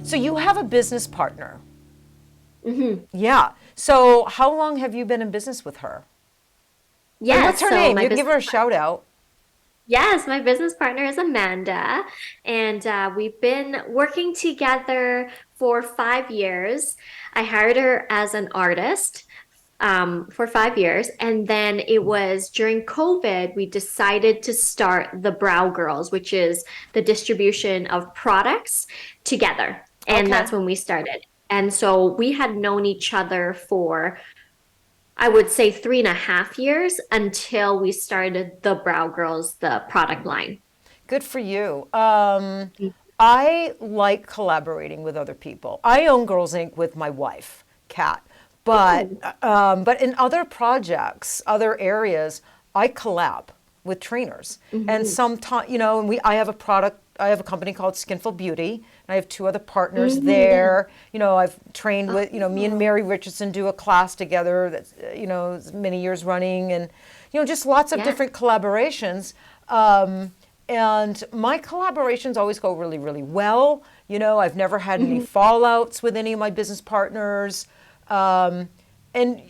So you have a business partner. Hmm. Yeah. So how long have you been in business with her? And what's Yes, her so name? my You can give business her a shout out. yes, my business partner is Amanda, and we've been working together for 5 years. I hired her as an artist for 5 years, and then it was during COVID we decided to start the Brow Girls, which is the distribution of products together, and Okay. that's when we started. And so we had known each other for I would say 3.5 years until we started the Brow Girls, the product line. Good for you. I like collaborating with other people. I own Girls Inc. with my wife, Kat, but Oh. but in other projects, other areas, I collab with trainers. And Hmm. sometimes, and I have a product. I have a company called Skinful Beauty, and I have two other partners Hmm. there. I've trained with, me and Oh, Mary Richardson do a class together that's, many years running, and, just lots of yeah. different collaborations. And my collaborations always go really, really well. I've never had any Hmm. fallouts with any of my business partners. And when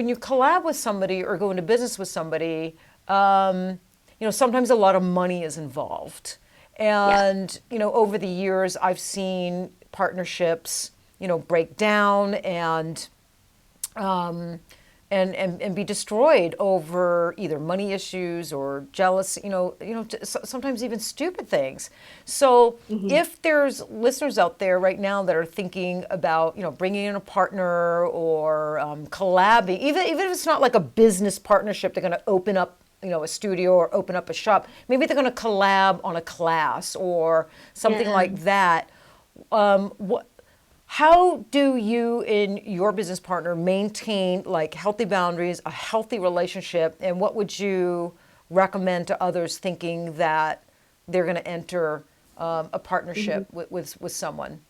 you collab with somebody or go into business with somebody, sometimes a lot of money is involved. Yeah. And over the years, I've seen partnerships, break down um, and be destroyed over either money issues or jealousy, sometimes even stupid things. So Hmm. if there's listeners out there right now that are thinking about, bringing in a partner or collabing, even if it's not like a business partnership, they're going to open up, a studio or open up a shop. Maybe they're going to collab on a class or something Yeah. like that. What how do you and your business partner maintain like healthy boundaries, a healthy relationship, and what would you recommend to others thinking that they're going to enter a partnership Hmm. with someone?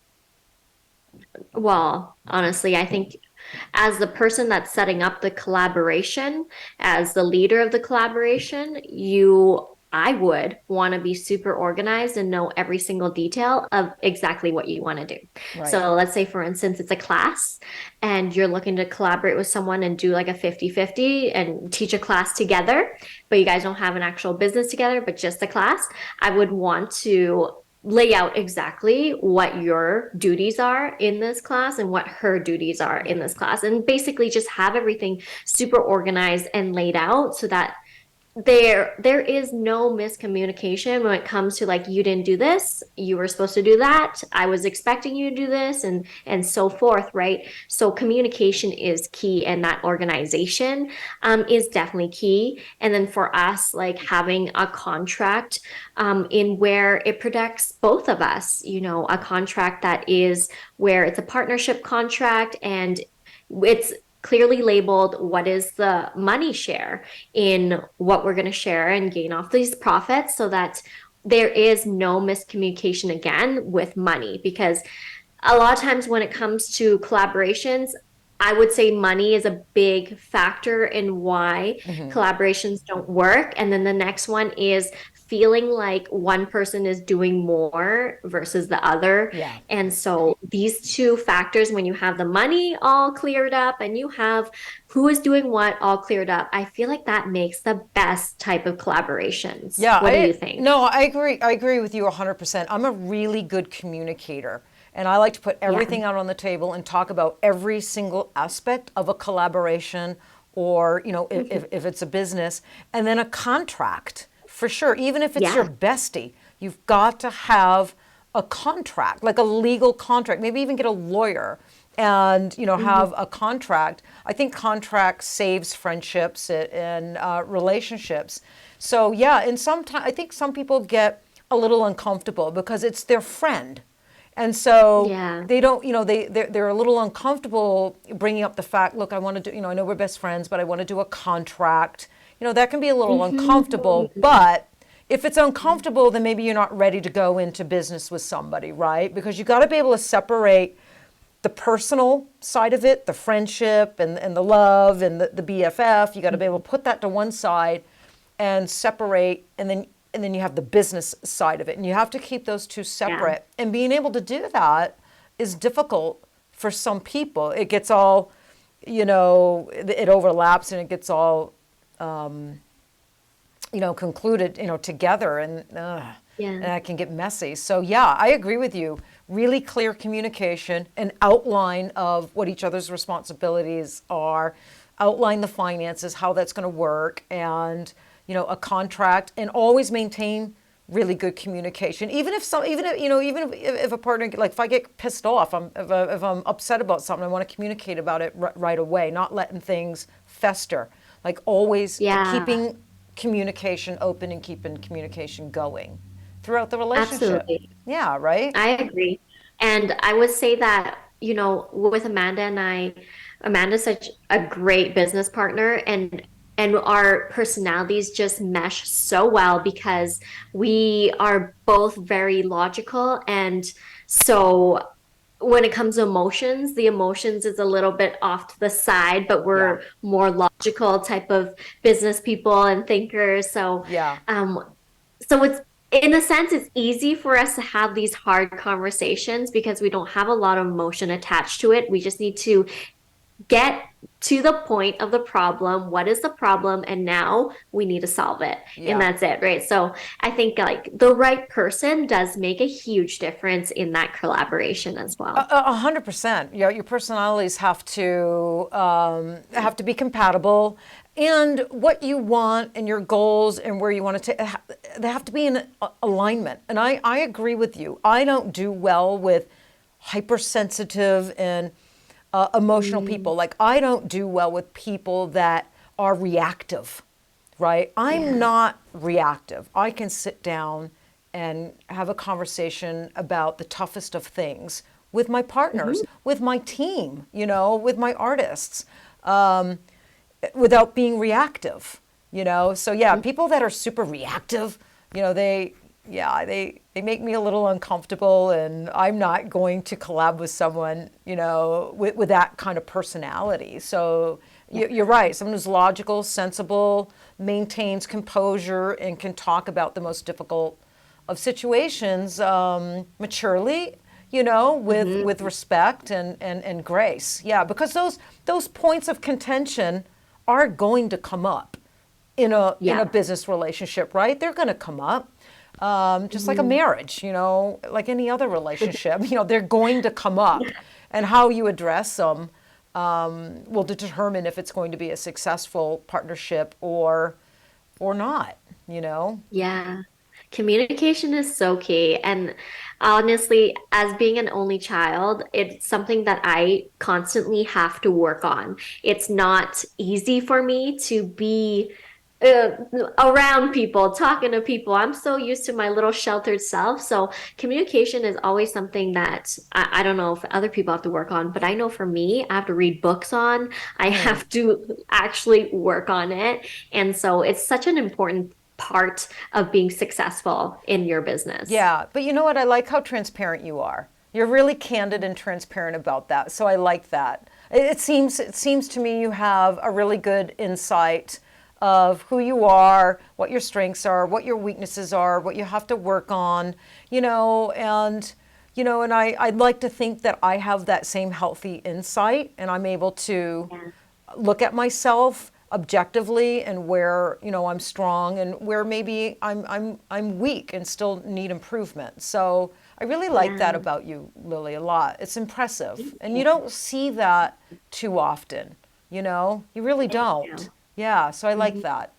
Well, honestly, I think as the person that's setting up the collaboration, as the leader of the collaboration, I would want to be super organized and know every single detail of exactly what you want to do. Right. So let's say, for instance, it's a class and you're looking to collaborate with someone and do like a 50-50 and teach a class together, but you guys don't have an actual business together, but just a class. I would want to lay out exactly what your duties are in this class and what her duties are in this class, and basically just have everything super organized and laid out so that there is no miscommunication when it comes to like you didn't do this, you were supposed to do that, I was expecting you to do this, and so forth, right? So communication is key, and that organization is definitely key. And then for us, like having a contract in where it protects both of us, a contract that is where it's a partnership contract and it's clearly labeled what is the money share in what we're going to share and gain off these profits, so that there is no miscommunication again with money. Because a lot of times when it comes to collaborations, I would say money is a big factor in why collaborations don't work. And then the next one is feeling like one person is doing more versus the other. Yeah. And so these two factors, when you have the money all cleared up and you have who is doing what all cleared up, I feel like that makes the best type of collaborations. Yeah, What do you think? no, I agree. I agree with you 100%. I'm a really good communicator, and I like to put Yeah. everything out on the table and talk about every single aspect of a collaboration or, Mhm. if it's a business, and then a contract for sure. Even if it's your Yeah. bestie, you've got to have a contract, like a legal contract, maybe even get a lawyer and Mhm. have a contract. I think contract saves friendships and relationships. So yeah, and sometimes I think some people get a little uncomfortable because it's their friend, and so Yeah. they don't, they're a little uncomfortable bringing up the fact, look, I want to do, I know we're best friends, but I want to do a contract. That can be a little uncomfortable, Mhm. but if it's uncomfortable, then maybe you're not ready to go into business with somebody, right? Because you got to be able to separate the personal side of it, the friendship and the love and the BFF. You got to be able to put that to one side and separate, and then and then you have the business side of it, and you have to keep those two Yeah. separate. And being able to do that is difficult for some people. It gets all, it overlaps and it gets all, concluded, together, and Yeah. that can get messy. So yeah, I agree with you. Really clear communication, an outline of what each other's responsibilities are, outline the finances, how that's going to work, and a contract, and always maintain really good communication. Even if some, even if, if a partner, like if I get pissed off, if I'm upset about something, I want to communicate about it right away, not letting things fester. Like always Yeah. keeping communication open and keeping communication going throughout the relationship. Absolutely. Yeah, right? I agree. And I would say that, with Amanda and I, Amanda's such a great business partner, and our personalities just mesh so well because we are both very logical. And so when it comes to emotions, the emotions is a little bit off to the side, but Yeah. we're more logical type of business people and thinkers. Yeah. So it's in a sense, it's easy for us to have these hard conversations because we don't have a lot of emotion attached to it. We just need to get to the point of the problem. What is the problem? And now we need to solve it. And Yeah. that's it, right? So I think like the right person does make a huge difference in that collaboration as well. 100%. Your personalities have to be compatible, and what you want and your goals and where you want to take, they have to be in alignment. And I agree with you. I don't do well with hypersensitive and emotional Mm, people. Like I don't do well with people that are reactive, right? I'm yeah. not reactive. I can sit down and have a conversation about the toughest of things with my partners, Mhm. with my team, with my artists, without being reactive, So yeah, people that are super reactive, they make me a little uncomfortable, and I'm not going to collab with someone, with that kind of personality. So Yeah. you're right. Someone who's logical, sensible, maintains composure, and can talk about the most difficult of situations maturely, with Mhm. respect and grace. Yeah, because those points of contention are going to come up in a Yeah. business relationship, right? They're going to come up. Just like a Mhm. marriage, like any other relationship, they're going to come up, and how you address them will determine if it's going to be a successful partnership or not. Yeah. Communication is so key. And honestly, as being an only child, it's something that I constantly have to work on. It's not easy for me to be uh, around people, talking to people. I'm so used to my little sheltered self. So communication is always something that I don't know if other people have to work on, but I know for me, I have to read books on. I Mm. have to actually work on it. And so it's such an important part of being successful in your business. Yeah, but you know what? I like how transparent you are. You're really candid and transparent about that. So I like that. It seems to me you have a really good insight of who you are, what your strengths are, what your weaknesses are, what you have to work on, and I'd like to think that I have that same healthy insight, and I'm able to Yeah. look at myself objectively, and where I'm strong and where maybe I'm weak and still need improvement. So I really like that Yeah. about you, Lily, a lot. It's Thank impressive, and you you. don't see that too often. You really Thank don't. you. Yeah, so I like Mhm. that.